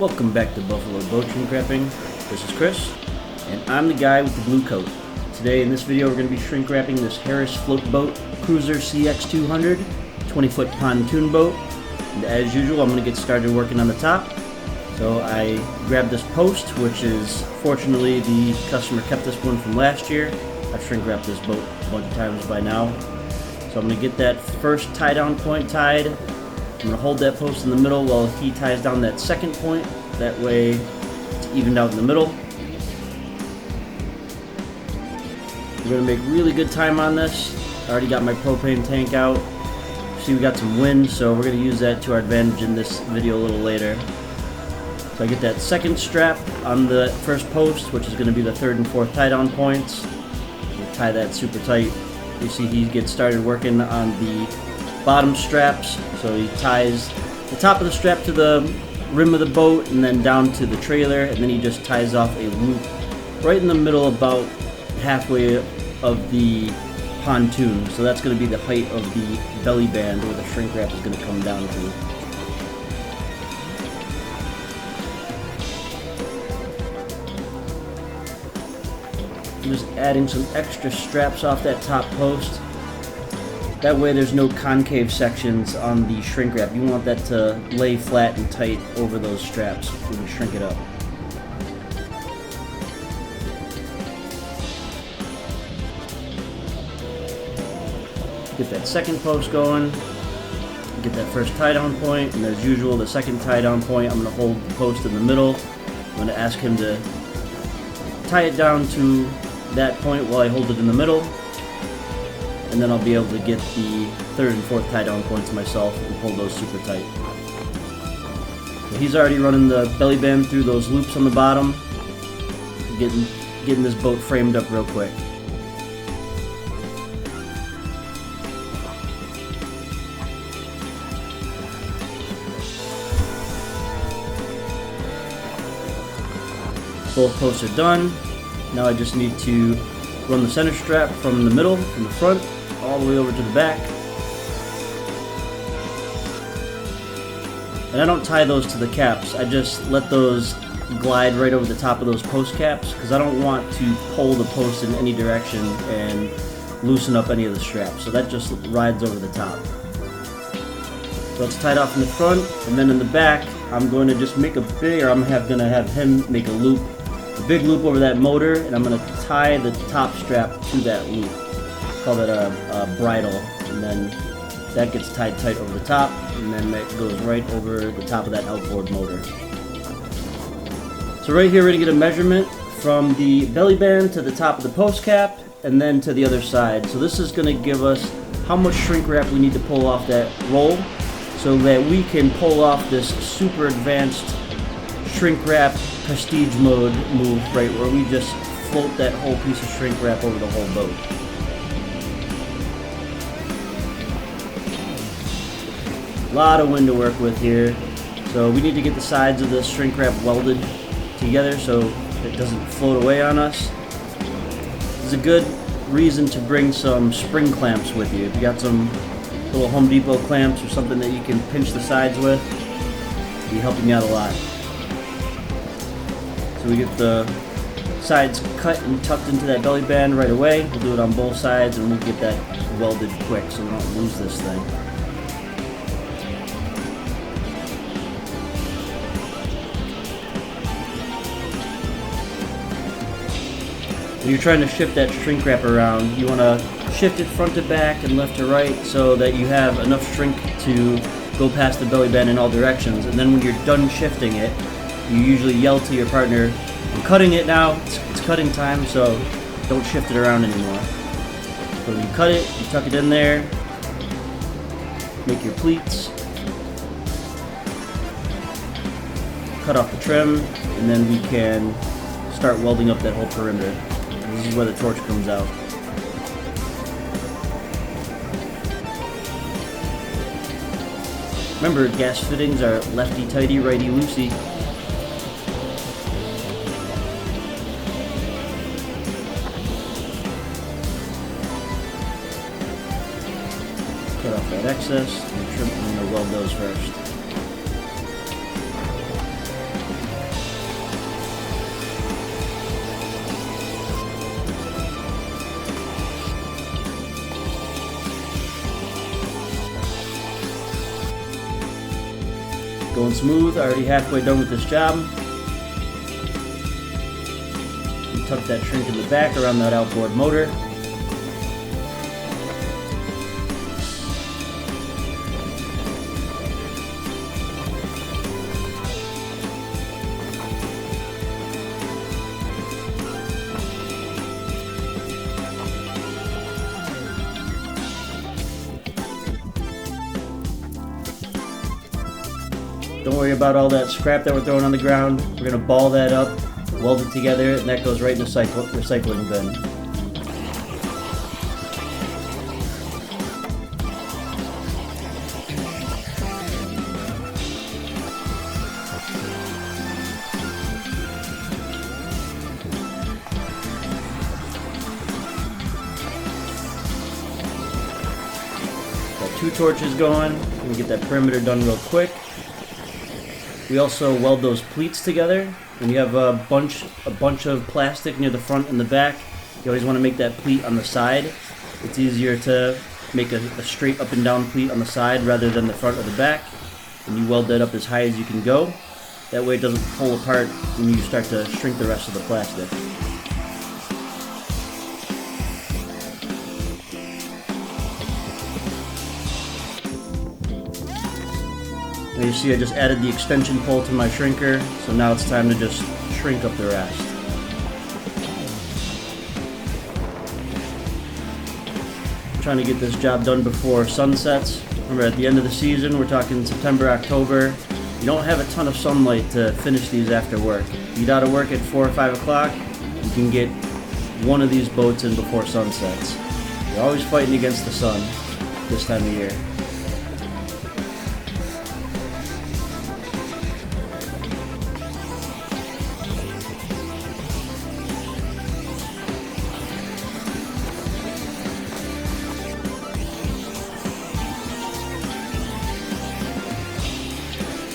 Welcome back to Buffalo Boat Shrink Wrapping. This is Chris, and I'm the guy with the blue coat. Today in this video we're going to be shrink wrapping this Harris FloteBote Cruiser CX 200 20-foot pontoon boat. And as usual, I'm going to get started working on the top. So I grabbed this post, which is, fortunately, the customer kept this one from last year. I've shrink wrapped this boat a bunch of times by now. So I'm going to get that first tie down point tied. I'm going to hold that post in the middle while he ties down that second point. That way it's evened out in the middle. We're going to make really good time on this. I already got my propane tank out. See, we got some wind, so we're going to use that to our advantage in this video a little later. So I get that second strap on the first post, which is going to be the third and fourth tie down points. We'll tie that super tight. You see he gets started working on the bottom straps, so he ties the top of the strap to the rim of the boat and then down to the trailer, and then he just ties off a loop right in the middle, about halfway of the pontoon. So that's going to be the height of the belly band where the shrink wrap is going to come down to. I'm just adding some extra straps off that top post. That way there's no concave sections on the shrink wrap. You want that to lay flat and tight over those straps when you shrink it up. Get that second post going. Get that first tie down point, and as usual, the second tie down point, I'm going to hold the post in the middle. I'm going to ask him to tie it down to that point while I hold it in the middle. And then I'll be able to get the third and fourth tie down points myself and pull those super tight. So he's already running the belly band through those loops on the bottom, getting this boat framed up real quick. Both posts are done. Now I just need to run the center strap from the middle, from the front, all the way over to the back. And I don't tie those to the caps, I just let those glide right over the top of those post caps, because I don't want to pull the post in any direction and loosen up any of the straps. So that just rides over the top. So it's tied off in the front, and then in the back I'm going to just make a big, or I'm going to have him make a loop, a big loop over that motor, and I'm going to tie the top strap to that loop. Call that a bridle, and then that gets tied tight over the top, and then that goes right over the top of that outboard motor. So right here we're going to get a measurement from the belly band to the top of the post cap, and then to the other side. So this is going to give us how much shrink wrap we need to pull off that roll, so that we can pull off this super advanced shrink wrap prestige mode move, right, where we just float that whole piece of shrink wrap over the whole boat. A lot of wind to work with here, so we need to get the sides of the shrink wrap welded together so it doesn't float away on us. This is a good reason to bring some spring clamps with you. If you got some little Home Depot clamps or something that you can pinch the sides with, it'll be helping you out a lot. So we get the sides cut and tucked into that belly band right away. We'll do it on both sides, and we'll get that welded quick so we don't lose this thing. When you're trying to shift that shrink wrap around, you want to shift it front to back and left to right so that you have enough shrink to go past the belly band in all directions. And then when you're done shifting it, you usually yell to your partner, "I'm cutting it now, it's cutting time," so don't shift it around anymore. So when you cut it, you tuck it in there, make your pleats, cut off the trim, and then we can start welding up that whole perimeter. This is where the torch comes out. Remember, gas fittings are lefty-tighty, righty-loosey. Cut off that excess and trim. I'm going to weld those first. Going smooth, already halfway done with this job. You tuck that shrink in the back around that outboard motor. Don't worry about all that scrap that we're throwing on the ground. We're going to ball that up, weld it together, and that goes right in the recycling bin. Got 2 torches going. We're going to get that perimeter done real quick. We also weld those pleats together. When you have a bunch of plastic near the front and the back, you always want to make that pleat on the side. It's easier to make a straight up and down pleat on the side rather than the front or the back. And you weld that up as high as you can go. That way it doesn't pull apart when you start to shrink the rest of the plastic. Now you see I just added the extension pole to my shrinker, so now it's time to just shrink up the rest. I'm trying to get this job done before sunsets. Remember, at the end of the season, we're talking September, October. You don't have a ton of sunlight to finish these after work. You get out of work at 4 or 5 o'clock, you can get one of these boats in before sunsets. You're always fighting against the sun this time of year.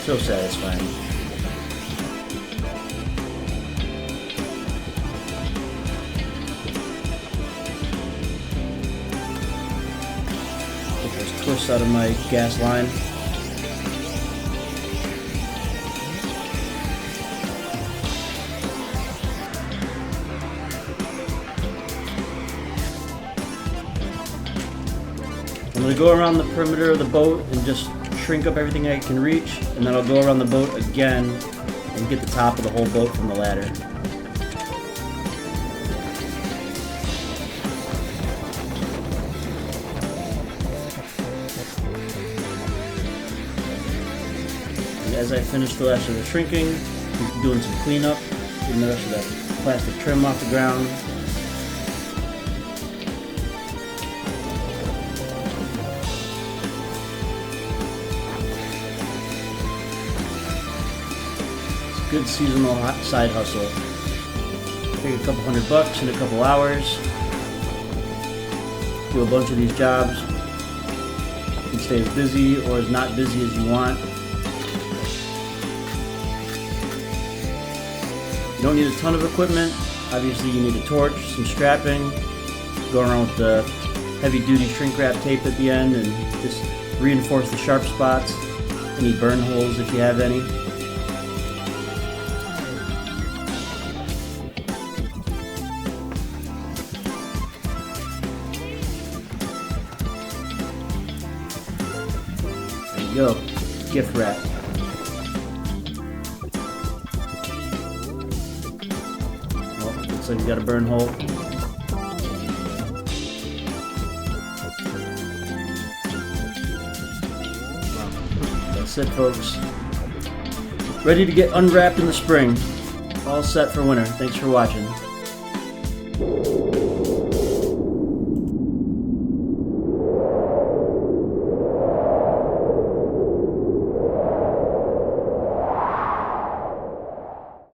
So satisfying. Get those twists out of my gas line. I'm going to go around the perimeter of the boat and just shrink up everything I can reach, and then I'll go around the boat again and get the top of the whole boat from the ladder. And as I finish the rest of the shrinking, I'm doing some cleanup, getting the rest of that plastic trim off the ground. Good seasonal side hustle. Take a couple $100 in a couple hours. Do a bunch of these jobs. You can stay as busy or as not busy as you want. You don't need a ton of equipment. Obviously you need a torch, some strapping, go around with the heavy duty shrink wrap tape at the end and just reinforce the sharp spots, any burn holes if you have any. Go, gift wrap. Well, looks like we got a burn hole. That's it, folks. Ready to get unwrapped in the spring. All set for winter. Thanks for watching.